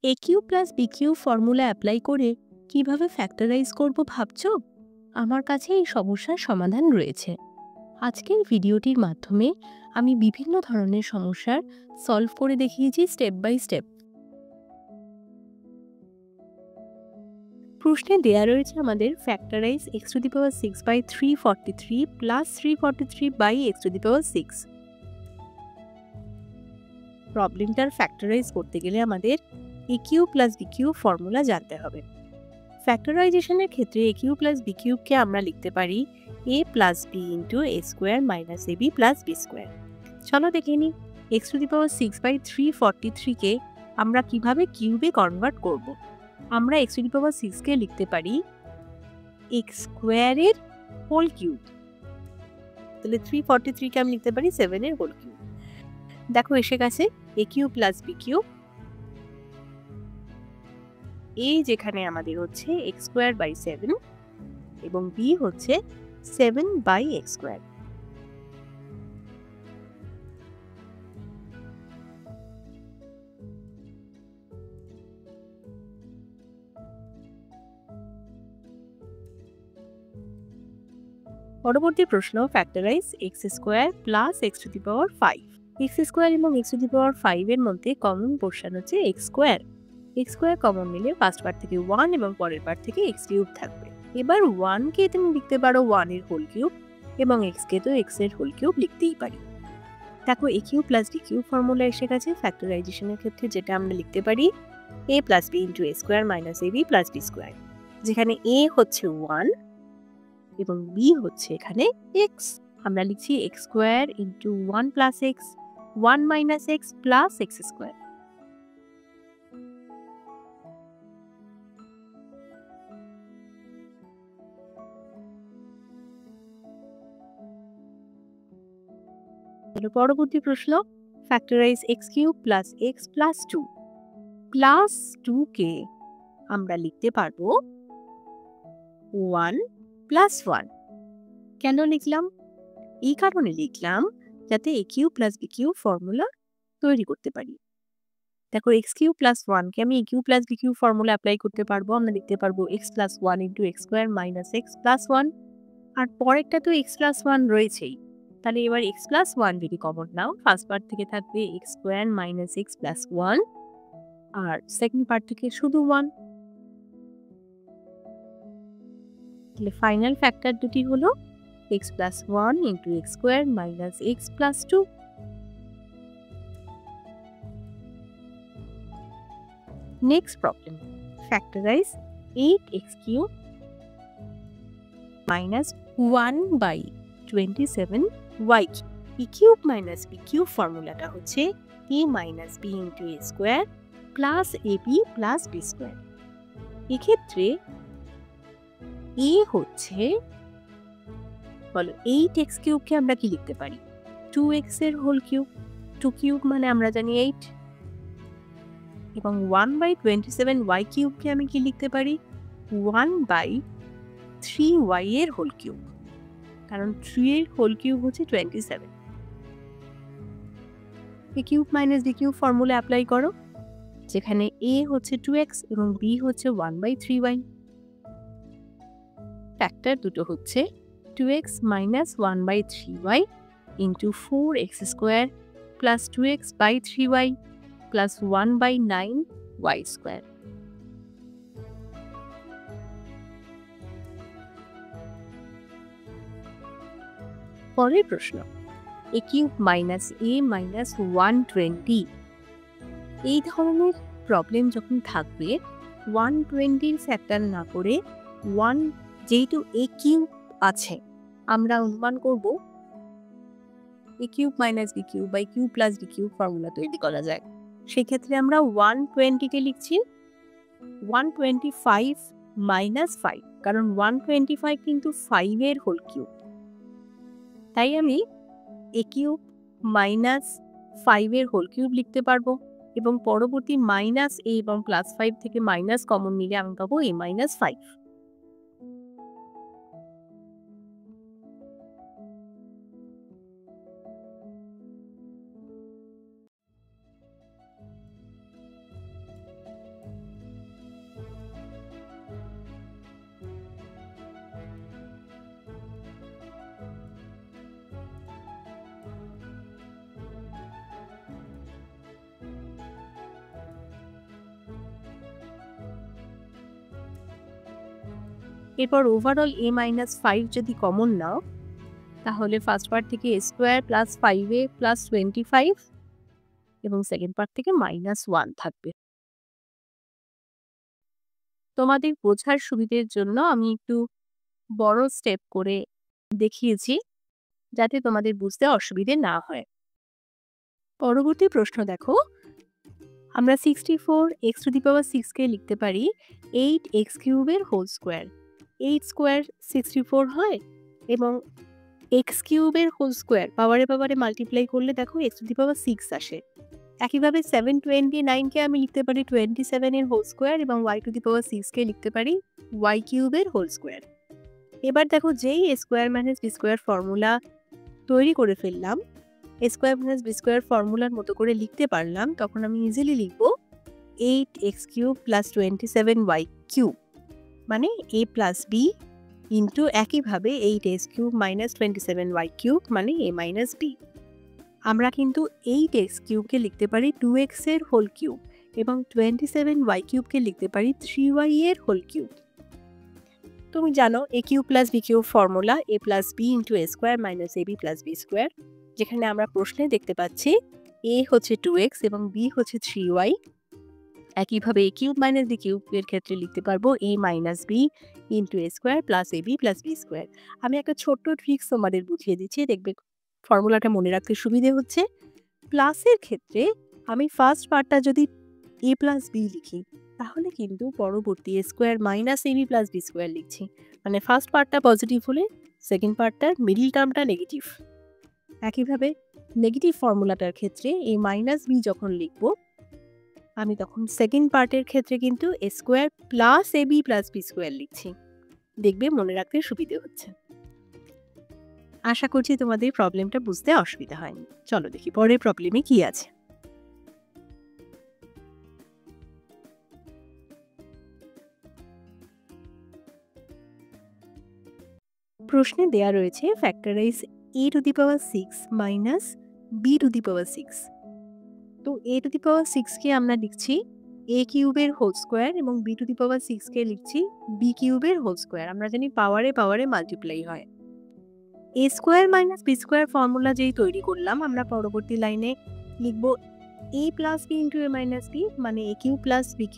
এ cube plus b cube formula apply করে কিভাবে factorise করব ভাবছো? আমার কাছে এই সমস্যার সমাধান রয়েছে। আজকের ভিডিওটির মাধ্যমে আমি বিভিন্ন ধরনের সমস্যার সলভ করে দেখিয়েছি স্টেপ বাই স্টেপ। প্রশ্নে দেয়া রয়েছে আমাদের factorize x to the power 6/343 plus 343/x⁻6। প্রবলেমটার ফ্যাক্টরাইজ করতে গেলে আমাদের a cube plus b cube formula জানতে হবে। ফ্যাক্টরাইজেশনের ক্ষেত্রে এ কিউ প্লাস বি কিউবকে আমরা লিখতে পারি a plus b into A square minus a B plus B square. চলো দেখে নিই এক্স টু দি পাওয়ার 6/343কে আমরা কিভাবে কিউবে কনভার্ট করব। আমরা এক্স টু দি পাওয়ার 6কে লিখতে পারি এক্স স্কোয়ারের হোল কিউব, তাহলে 343কে আমি লিখতে পারি 7-এর হোল কিউব। দেখো এসে গেছে এ কিউ প্লাস বি কিউব। এ যেখানে আমাদের হচ্ছে x²/7 এবং বি হচ্ছে 7/x²। পরবর্তী প্রশ্ন factorise x² plus x⁵। x² এবং x⁵ এর মধ্যে কমন পোরশন হচ্ছে x²। x² কমন নিলে ফার্স্ট পার্ট থেকে 1 এবং পরের পার্ট থেকে x³ থাকবে। এবার 1কে তুমি লিখতে পারো 1-এর হোল কিউব এবং x-কে তো x-এর হোল কিউব লিখতেই পারি। দেখো a cube plus d cube formula এসে গেছে ফ্যাক্টরাইজেশনের ক্ষেত্রে, যেটা আমরা লিখতে পারি a plus b into A square minus a B plus B square, যেখানে a হচ্ছে 1 এবং b হচ্ছে এখানে x। আমরা লিখছি x² into 1 plus x 1 minus x plus x square. পরবর্তী প্রশ্ন factorize x³ plus x plus 2। Plus 2কে আমরা লিখতে পারবো 1 প্লাস 1। কেন লিখলাম? এই কারণে লিখলাম যাতে a cube plus b cube formula তৈরি করতে পারি। দেখো x³ প্লাস 1কে আমি a cube plus b cube formula apply করতে পারবো। আমরা লিখতে পারবো x plus 1 into x² minus x plus 1। আর পরেরটা তো x প্লাস 1 রয়েছেই, তাহলে এবার x প্লাস 1 যদি কমন নাও ফার্স্ট পার্ট থেকে থাকবে x² মাইনাস এক্স প্লাস 1 আর সেকেন্ড পার্ট থেকে শুধু 1। তাহলে ফাইনাল ফ্যাক্টর দুটি হলো x plus 1 into x² minus x plus 2। Next problem factorise 8x³ minus 1/27y। P cube minus B cube ফর্মুলাটা হচ্ছে a minus B into A square plus A B plus B square. এক্ষেত্রে a হচ্ছে, বলো 8x³ আমরা কি লিখতে পারি 2x এর হোল কিউব। 2 কিউব মানে আমরা জানি 8 এবং 1/27y³ আমি কি লিখতে পারি 1/3y এর হোল কিউব, কারণ 3 এর হোল কিউব হচ্ছে 27। A cube minus B cube formula apply করো, যেখানে a হচ্ছে 2x এবং b হচ্ছে 1/3y। ফ্যাক্টর দুটো হচ্ছে 2x minus 1/3y into 4x² plus 2x/3y plus 1/9y²। পরের প্রশ্ন এ কিউব মাইনাস এ মাইনাস 120। এই ধরনের প্রবলেম যখন থাকবে 120 ফ্যাক্টর না করে 1, যেহেতু এ কিউব আছে আমরা অনুমান করব a cube minus B cube by cube plus d cube formula তৈরি করা যায়। সেক্ষেত্রে আমরা 120কে লিখছি 125 মাইনাস 5, কারণ 125 কিন্তু 5-এর হোল কিউব। তাই আমি এ কিউব মাইনাস 5-এর হোল কিউব লিখতে পারবো এবং পরবর্তী মাইনাস এ এবং প্লাস 5 থেকে মাইনাস কমন নিলে আমি পাবো a মাইনাস 5। এরপর ওভারঅল a মাইনাস 5 যদি কমন নাও তাহলে ফার্স্ট পার্ট থেকে a square plus 5a plus 25 এবং সেকেন্ড পার্ট থেকে -1 থাকবে। তোমাদের বোঝার সুবিধের জন্য আমি একটু বড় স্টেপ করে দেখিয়েছি যাতে তোমাদের বুঝতে অসুবিধে না হয়। পরবর্তী প্রশ্ন দেখো, আমরা 64x⁶ কে লিখতে পারি 8x কিউবের হোল স্কোয়ার। 8 স্কোয়ার 64 হয় এবং x কিউবের হোল স্কোয়ার পাওয়ারে পাওয়ারে মাল্টিপ্লাই করলে দেখো x⁶ আসে। একইভাবে 729 কে আমি লিখতে পারি 27 এর হোল স্কোয়ার এবং y⁶ কে লিখতে পারি y কিউবের হোল স্কোয়ার। এবার দেখো যেই a square minus b square formula তৈরি করে ফেললাম, a square minus b square ফর্মুলার মতো করে লিখতে পারলাম, তখন আমি ইজিলি লিখব 8x³ প্লাস 27y কিউব মানে a প্লাস b ইন্টু একইভাবে 8x³ মাইনাস 27y কিউব মানে a মাইনাস b। আমরা কিন্তু 8x³ কে লিখতে পারি 2x এর হোল কিউব এবং 27y কিউবকে লিখতে পারি 3y এর হোল কিউব। তুমি জানো a³ plus b³ formula a plus b into a square minus ab plus b square, যেখানে আমরা প্রশ্নে দেখতে পাচ্ছি a হচ্ছে 2x এবং b হচ্ছে 3y। একইভাবে a³ মাইনাস b³ এর ক্ষেত্রে লিখতে পারবো a minus b into a square plus ab plus b square. আমি একটা ছোট্ট ট্রিক্স তোমাদের বুঝিয়ে দিচ্ছি, দেখবে ফর্মুলাটা মনে রাখতে সুবিধে হচ্ছে। প্লাসের ক্ষেত্রে আমি ফার্স্ট পার্টটা যদি a প্লাস b লিখি তাহলে কিন্তু পরবর্তী a square minus ab plus b square লিখছি, মানে ফার্স্ট পার্টটা পজিটিভ হলে সেকেন্ড পার্টটার মিডিল টার্মটা নেগেটিভ। একইভাবে নেগেটিভ ফর্মুলাটার ক্ষেত্রে a মাইনাস b যখন লিখব আমি তখন সেকেন্ড পার্টের ক্ষেত্রে কিন্তু a square plus ab plus b square লিখছি। দেখবে মনে রাখতে সুবিধে হচ্ছে। আশা করছি তোমাদের প্রবলেমটা বুঝতে অসুবিধা হয়নি। চলো দেখি পরের প্রবলেমে কি আছে। প্রশ্নে দেয়া রয়েছে ফ্যাক্টরাইজ a⁶ মাইনাস b⁶। তো a⁶ কে আমরা লিখছি a কিউবের হোল স্কোয়ার এবং b⁶ কে লিখছি b কিউবের হোল স্কোয়ার। আমরা জানি পাওয়ারে পাওয়ারে মাল্টিপ্লাই হয়। a square minus b square formula যেই তৈরি করলাম, আমরা পরবর্তী লাইনে লিখব a plus b into a minus b মানে a³ plus b³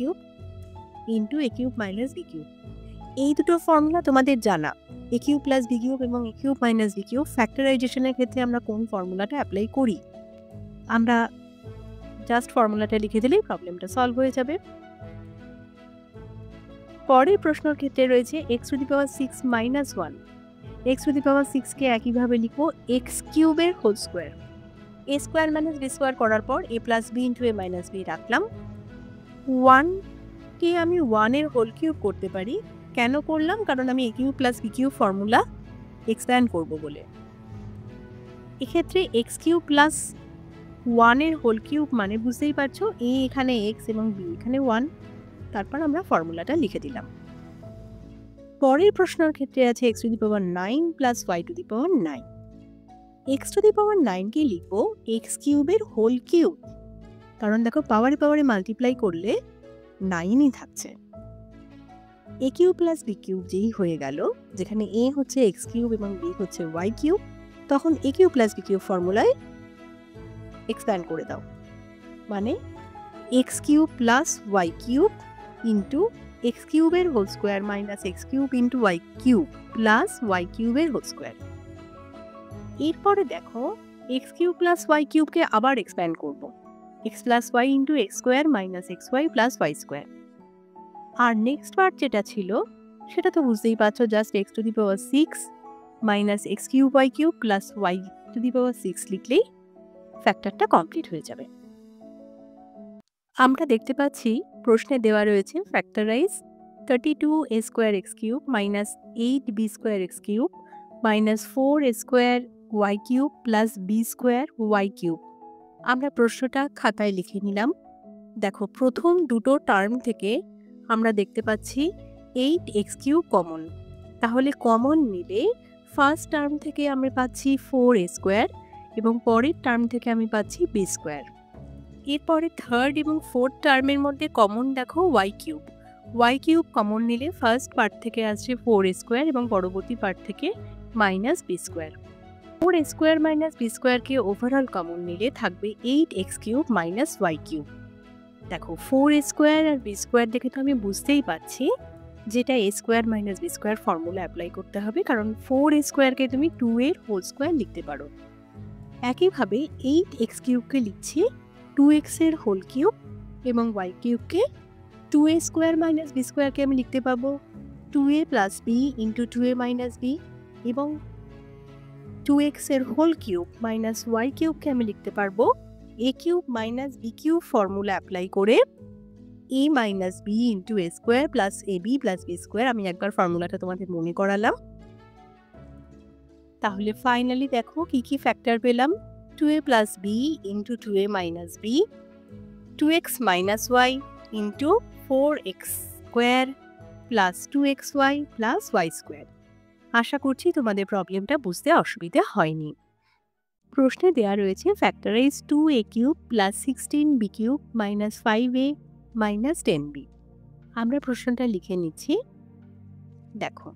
into a³ minus b³। এই দুটো ফর্মুলা তোমাদের জানা, a³ প্লাস b³ এবং a³ মাইনাস b³ ফ্যাক্টরাইজেশনের ক্ষেত্রে আমরা কোন ফর্মুলাটা অ্যাপ্লাই করি। আমরা জাস্ট ফর্মুলাটা লিখে দিলেই প্রবলেমটা সলভ হয়ে যাবে। পরের প্রশ্নের ক্ষেত্রে রয়েছে x⁶ মাইনাস 1। x⁶ কে একইভাবে লিখব x³ এর whole square. a square minus b square করার পর a plus b into a minus b রাখলাম। 1 কে আমি 1 এর হোল কিউব করতে পারি। কেন করলাম? কারণ আমি a³ plus b³ formula expand করব বলে। এক্ষেত্রে x³ প্লাস 1 এর হোল কিউব মানে বুঝতেই পারছো a এখানে x এবং b এখানে 1, তারপর আমরা ফর্মুলাটা লিখে দিলাম। পরের প্রশ্নের ক্ষেত্রে আছে x⁹ প্লাস y⁹। x⁹ কে লিখব x³ এর হোল কিউব, কারণ দেখো পাওয়ারে পাওয়ারে মাল্টিপ্লাই করলে 9ই থাকছে। a³ প্লাস b³ যেই হয়ে গেল, যেখানে a হচ্ছে x³ এবং b হচ্ছে y³ তখন a³ প্লাস b³ ফর্মুলায় এক্সপ্যান্ড করে দাও, মানে x³ plus y³ into x³ এর whole square minus x³ into y³ plus y³ এর হোল স্কোয়ার। এরপরে দেখো x³ প্লাস y³ কে আবার এক্সপ্যান্ড করব, x plus y into x square minus xy plus y square. আর নেক্সট পার্ট যেটা ছিল সেটা তো বুঝতেই পারছো, just x⁶ minus x³ y³ plus y⁶ লিখলেই ফ্যাক্টরটা কমপ্লিট হয়ে যাবে। আমরা দেখতে পাচ্ছি প্রশ্নে দেওয়া রয়েছে factorise 32a² x³ minus 8b² x³ minus 4a² y³ plus b² y³ আমরা প্রশ্নটা খাতায় লিখে নিলাম। দেখো প্রথম দুটো টার্ম থেকে আমরা দেখতে পাচ্ছি 8x³ কমন, তাহলে কমন নিলে ফার্স্ট টার্ম থেকে আমরা পাচ্ছি 4a² এবং পরের টার্ম থেকে আমি পাচ্ছি b²। এরপরে থার্ড এবং ফোর্থ টার্মের মধ্যে কমন দেখো y³। ওয়াই কিউব কমন নিলে ফার্স্ট পার্ট থেকে আসছে 4a² এবং পরবর্তী পার্ট থেকে -b²। 4a² - b² overall common নিলে থাকবে 8x³ - y³ দেখো 4a² আর b² দেখে তো আমি বুঝতেই পারছি যেটা a² - b² ফর্মুলা অ্যাপ্লাই করতে হবে, কারণ 4a² তুমি 2 এর হোল স্কোয়ার লিখতে পারো। একইভাবে 8x³ লিখছি 2x এর হোল কিউব এবং y³ 2a² - b² আমি লিখতে পাবো 2a + b × 2a - b এবং 2x এর হোল কিউব y³ আমি লিখতে পারবো a³ - b³ ফর্মুলা অ্যাপ্লাই করে a - b × a² + ab + b²। আমি একবার ফর্মুলাটা তোমাদের মনে করালাম। তাহলে ফাইনালি দেখো কি কি ফ্যাক্টর পেলাম। 2a + b × 2a - b, 2x - y × 4x² + 2xy + y²। আশা করছি তোমাদের প্রবলেমটা বুঝতে অসুবিধা হয়নি। প্রশ্নে দেওয়া রয়েছে factorise 2a³ + 16b³ - 5a - 10b। আমরা প্রশ্নটা লিখে নিচ্ছি। দেখো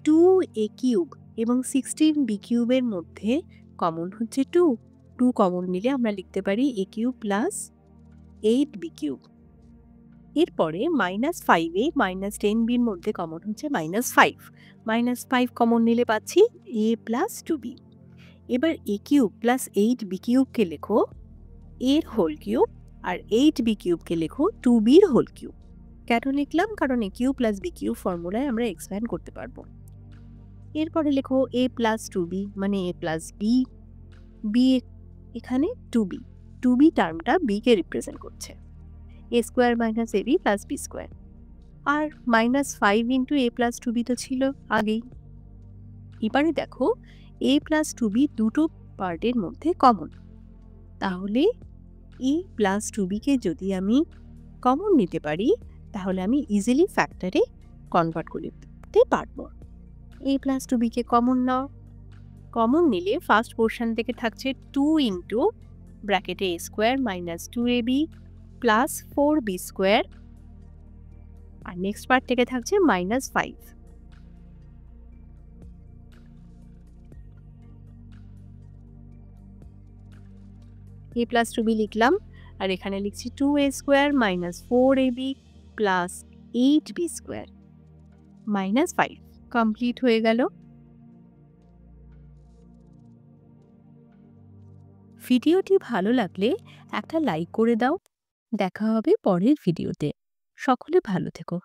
2a³ এবং 16b³ এর মধ্যে কমন হচ্ছে 2 কমন নিলে আমরা লিখতে পারি a³ + 8b³। এরপরে -5a - 10bর মধ্যে কমন হচ্ছে -5, -5 কমন নিলে পাচ্ছি a + 2b। এবার a³ + 8b³ লেখো এর হোল কিউব আর 8b³ লেখো 2bর হোল কিউব। কেন লিখলাম? কারণ a³ + b³ ফর্মুলায় আমরা এক্সপ্যান্ড করতে পারবো। এরপরে লেখো a + 2b মানে a + b, b এখানে 2b টার্মটা b কে রিপ্রেজেন্ট করছে, a² - ab + b²। R -5 × a + 2b তো ছিল আগেই। এবারে দেখো a + 2b দুটো পার্টের মধ্যে কমন, তাহলে a + 2b কে যদি আমি কমন নিতে পারি তাহলে আমি ইজিলি ফ্যাক্টরে কনভার্ট করে দিতে পারবো। a + 2b K common now. Common নিলে ফার্স্ট পোর্শন থেকে থাকছে 2 × ব্র্যাকেটে a² - 2ab + 4b² আর নেক্সট পার্ট থেকে থাকছে -5। a + 2b লিখলাম আর এখানে লিখছি 2a² - 4ab + 8b² -5। কমপ্লিট হয়ে গেল। ভিডিওটি ভালো লাগলে একটা লাইক করে দাও। দেখা হবে পরের ভিডিওতে। সকলে ভালো থেকো।